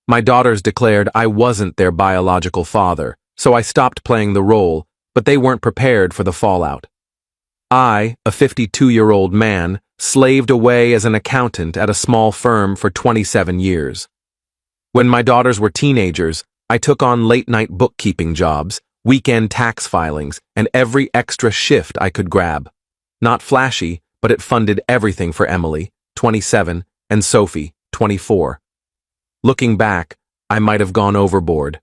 My daughters declared I wasn't their biological father, so I stopped playing the role, but they weren't prepared for the fallout. I, a 52-year-old man, slaved away as an accountant at a small firm for 27 years. When my daughters were teenagers, I took on late-night bookkeeping jobs, weekend tax filings, and every extra shift I could grab. Not flashy, but it funded everything for Emily, 27, and Sophie, 24. Looking back, I might have gone overboard.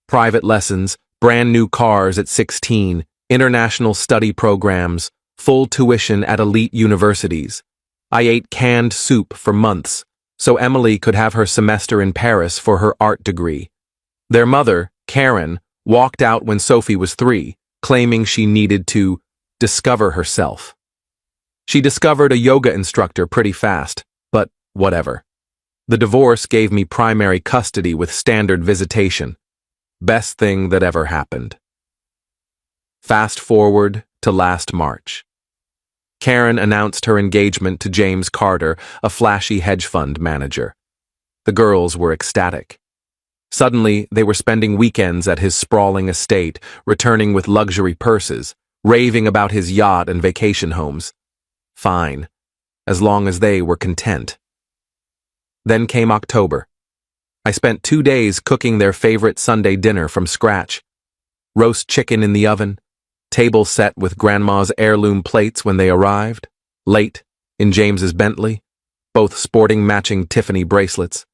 Private lessons, brand new cars at 16, international study programs, full tuition at elite universities. I ate canned soup for months, so Emily could have her semester in Paris for her art degree. Their mother, Karen, walked out when Sophie was 3, claiming she needed to discover herself. She discovered a yoga instructor pretty fast, but whatever. The divorce gave me primary custody with standard visitation. Best thing that ever happened. Fast forward to last March. Karen announced her engagement to James Carter, a flashy hedge fund manager. The girls were ecstatic. Suddenly, they were spending weekends at his sprawling estate, returning with luxury purses, raving about his yacht and vacation homes. Fine, as long as they were content. Then came October. I spent 2 days cooking their favorite Sunday dinner from scratch. Roast chicken in the oven, table set with Grandma's heirloom plates when they arrived, late, in James's Bentley, both sporting matching Tiffany bracelets.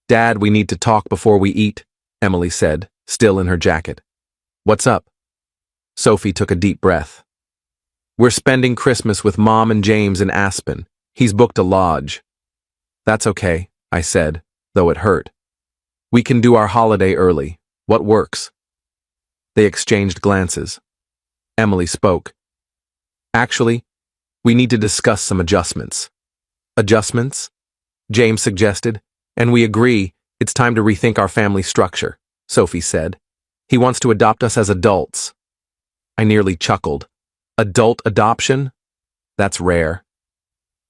"Dad, we need to talk before we eat," Emily said, still in her jacket. "What's up?" Sophie took a deep breath. "We're spending Christmas with Mom and James in Aspen. He's booked a lodge." "That's okay," I said, though it hurt. "We can do our holiday early. What works?" They exchanged glances. Emily spoke. "Actually, we need to discuss some adjustments." "Adjustments?" James suggested. "And we agree, it's time to rethink our family structure," Sophie said. "He wants to adopt us as adults." I nearly chuckled. "Adult adoption? That's rare."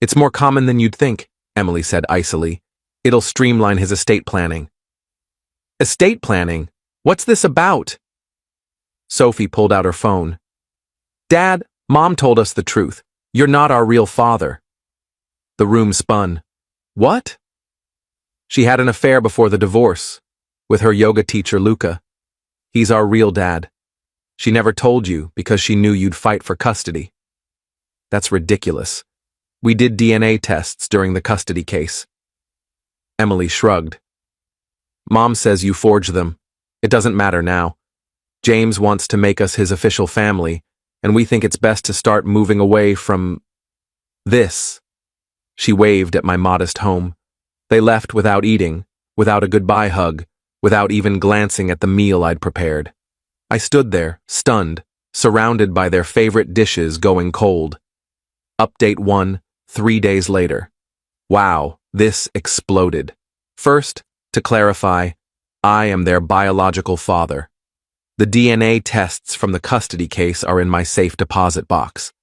"It's more common than you'd think," Emily said icily. "It'll streamline his estate planning." "Estate planning? What's this about?" Sophie pulled out her phone. "Dad, Mom told us the truth. You're not our real father." The room spun. "What?" "She had an affair before the divorce, with her yoga teacher Luca. He's our real dad. She never told you because she knew you'd fight for custody." "That's ridiculous. We did DNA tests during the custody case." Emily shrugged. "Mom says you forged them. It doesn't matter now. James wants to make us his official family, and we think it's best to start moving away from this." She waved at my modest home. They left without eating, without a goodbye hug, without even glancing at the meal I'd prepared. I stood there, stunned, surrounded by their favorite dishes going cold. Update 1, 3 days later. Wow, this exploded. First, to clarify, I am their biological father. The DNA tests from the custody case are in my safe deposit box.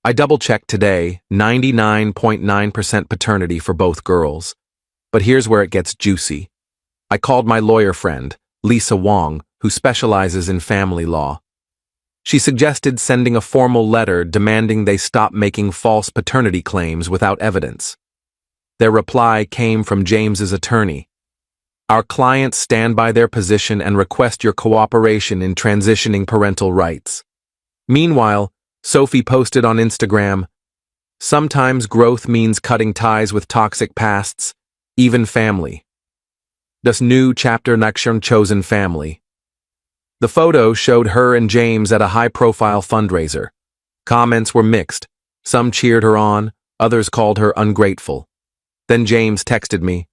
I double-checked today, 99.9% paternity for both girls. But here's where it gets juicy. I called my lawyer friend, Lisa Wong, who specializes in family law. She suggested sending a formal letter demanding they stop making false paternity claims without evidence. Their reply came from James's attorney. "Our clients stand by their position and request your cooperation in transitioning parental rights." Meanwhile, Sophie posted on Instagram, "Sometimes growth means cutting ties with toxic pasts, even family. Das new chapter nach chosen family." The photo showed her and James at a high-profile fundraiser. Comments were mixed. Some cheered her on, others called her ungrateful. Then James texted me,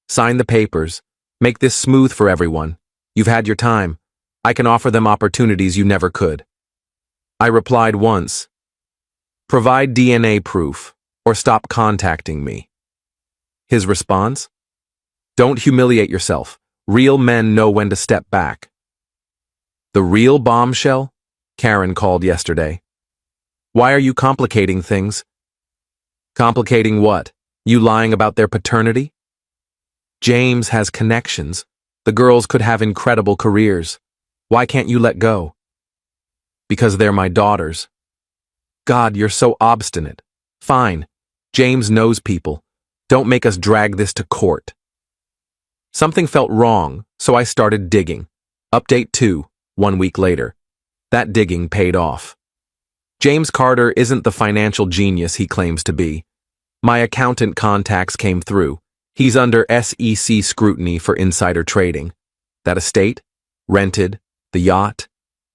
"Sign the papers. Make this smooth for everyone. You've had your time. I can offer them opportunities you never could." I replied once, "Provide DNA proof, or stop contacting me." His response? "Don't humiliate yourself. Real men know when to step back." "The real bombshell?" Karen called yesterday. "Why are you complicating things?" "Complicating what? You lying about their paternity?" James has connections. The girls could have incredible careers. Why can't you let go? Because they're my daughters. God, you're so obstinate. Fine. James knows people. Don't make us drag this to court. Something felt wrong, so I started digging. Update 2, 1 week later. That digging paid off. James Carter isn't the financial genius he claims to be. My accountant contacts came through. He's under SEC scrutiny for insider trading. That estate? Rented? The yacht?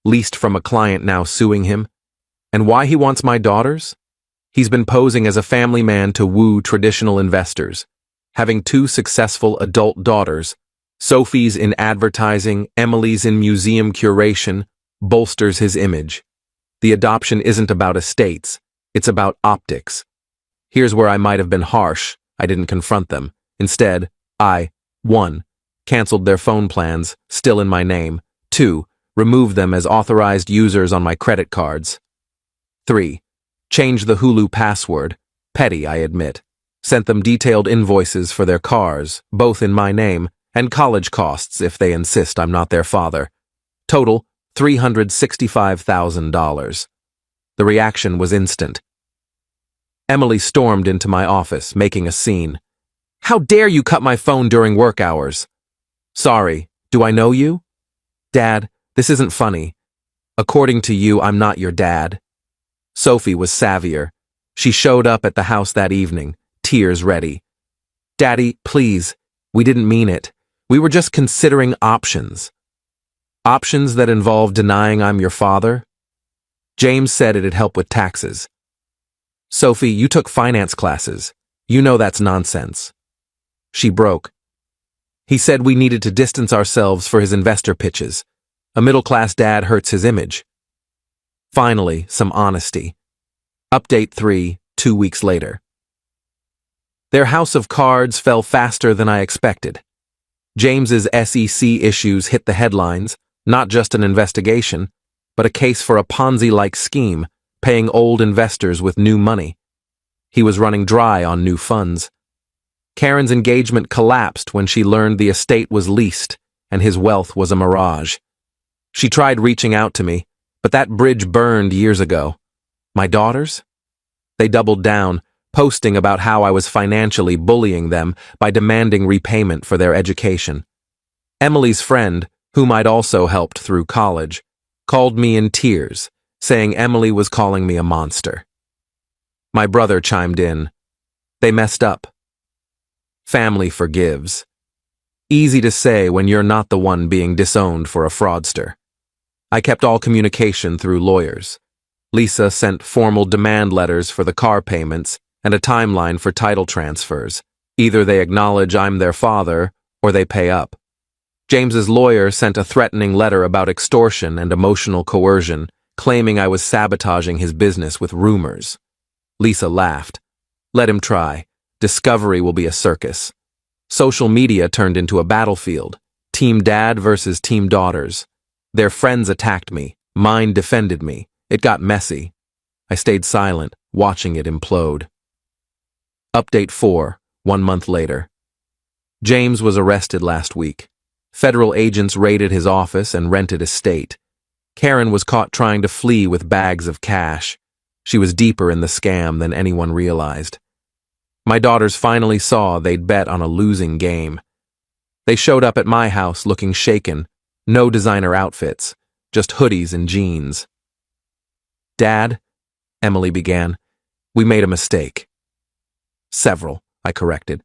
Leased from a client now suing him? And why he wants my daughters? He's been posing as a family man to woo traditional investors. Having 2 successful adult daughters, Sophie's in advertising, Emily's in museum curation, bolsters his image. The adoption isn't about estates, it's about optics. Here's where I might have been harsh. I didn't confront them. Instead, I, 1, canceled their phone plans, still in my name. 2, removed them as authorized users on my credit cards. 3, changed the Hulu password. Petty, I admit. Sent them detailed invoices for their cars, both in my name, and college costs if they insist I'm not their father. Total, $365,000. The reaction was instant. Emily stormed into my office, making a scene. How dare you cut my phone during work hours? Sorry, do I know you? Dad, this isn't funny. According to you, I'm not your dad. Sophie was savvier. She showed up at the house that evening, tears ready. Daddy, please, we didn't mean it. We were just considering options. Options that involve denying I'm your father? James said it'd help with taxes. Sophie, you took finance classes. You know that's nonsense. She broke. He said we needed to distance ourselves for his investor pitches. A middle-class dad hurts his image. Finally, some honesty. Update 3, 2 weeks later. Their house of cards fell faster than I expected. James's SEC issues hit the headlines, not just an investigation, but a case for a Ponzi-like scheme, paying old investors with new money. He was running dry on new funds. Karen's engagement collapsed when she learned the estate was leased and his wealth was a mirage. She tried reaching out to me, but that bridge burned years ago. My daughters? They doubled down, posting about how I was financially bullying them by demanding repayment for their education. Emily's friend, whom I'd also helped through college, called me in tears, saying Emily was calling me a monster. My brother chimed in. They messed up. Family forgives. Easy to say when you're not the one being disowned for a fraudster. I kept all communication through lawyers. Lisa sent formal demand letters for the car payments and a timeline for title transfers. Either they acknowledge I'm their father or they pay up. James's lawyer sent a threatening letter about extortion and emotional coercion, claiming I was sabotaging his business with rumors. Lisa laughed. Let him try. Discovery will be a circus. Social media turned into a battlefield. Team dad versus team daughters. Their friends attacked me. Mine defended me. It got messy. I stayed silent, watching it implode. Update 4, 1 month later. James was arrested last week. Federal agents raided his office and rented estate. Karen was caught trying to flee with bags of cash. She was deeper in the scam than anyone realized. My daughters finally saw they'd bet on a losing game. They showed up at my house looking shaken, no designer outfits, just hoodies and jeans. Dad, Emily began, we made a mistake. Several, I corrected.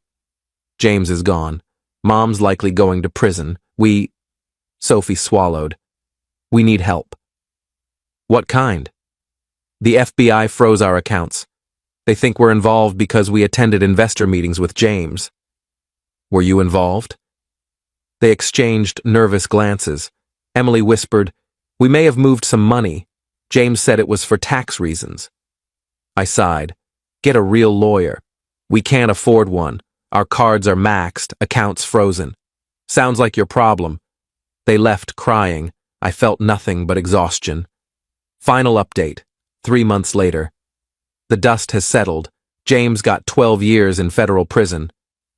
James is gone. Mom's likely going to prison. Sophie swallowed. We need help. What kind? The FBI froze our accounts. They think we're involved because we attended investor meetings with James. Were you involved? They exchanged nervous glances. Emily whispered, we may have moved some money. James said it was for tax reasons. I sighed. Get a real lawyer. We can't afford one. Our cards are maxed, accounts frozen. Sounds like your problem. They left crying. I felt nothing but exhaustion. Final update, 3 months later. The dust has settled. James got 12 years in federal prison.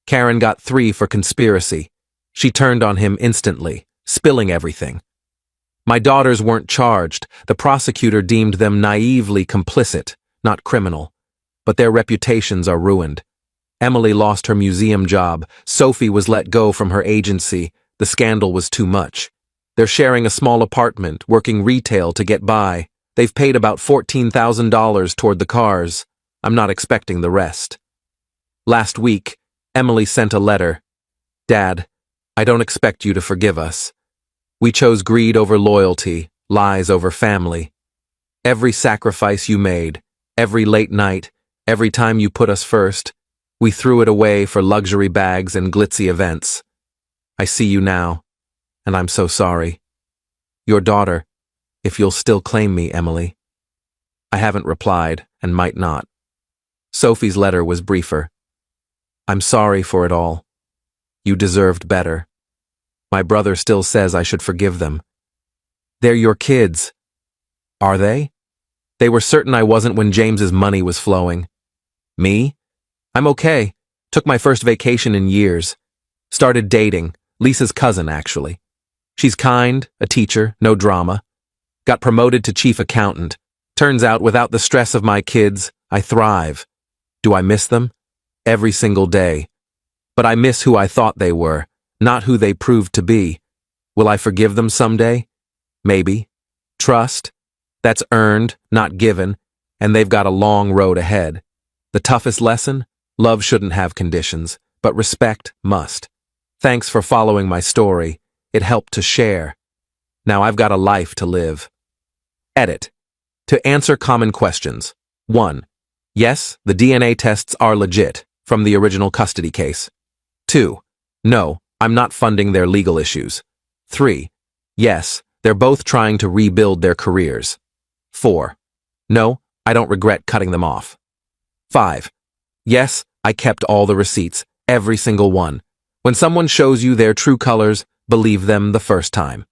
Karen got 3 for conspiracy. She turned on him instantly, spilling everything. My daughters weren't charged. The prosecutor deemed them naively complicit, not criminal. But their reputations are ruined. Emily lost her museum job. Sophie was let go from her agency. The scandal was too much. They're sharing a small apartment, working retail to get by. They've paid about $14,000 toward the cars. I'm not expecting the rest. Last week, Emily sent a letter. Dad, I don't expect you to forgive us. We chose greed over loyalty, lies over family. Every sacrifice you made, every late night, every time you put us first, we threw it away for luxury bags and glitzy events. I see you now, and I'm so sorry. Your daughter, if you'll still claim me, Emily. I haven't replied, and might not. Sophie's letter was briefer. I'm sorry for it all. You deserved better. My brother still says I should forgive them. They're your kids. Are they? They were certain I wasn't when James's money was flowing. Me? I'm okay. Took my first vacation in years. Started dating, Lisa's cousin actually. She's kind, a teacher, no drama. Got promoted to chief accountant. Turns out without the stress of my kids, I thrive. Do I miss them? Every single day. But I miss who I thought they were, not who they proved to be. Will I forgive them someday? Maybe. Trust? That's earned, not given, and they've got a long road ahead. The toughest lesson? Love shouldn't have conditions, but respect must. Thanks for following my story. It helped to share. Now I've got a life to live. Edit. To answer common questions. 1. Yes, the DNA tests are legit, from the original custody case. 2. No, I'm not funding their legal issues. 3. Yes, they're both trying to rebuild their careers. 4. No, I don't regret cutting them off. 5. Yes, I kept all the receipts, every single one. When someone shows you their true colors, believe them the first time.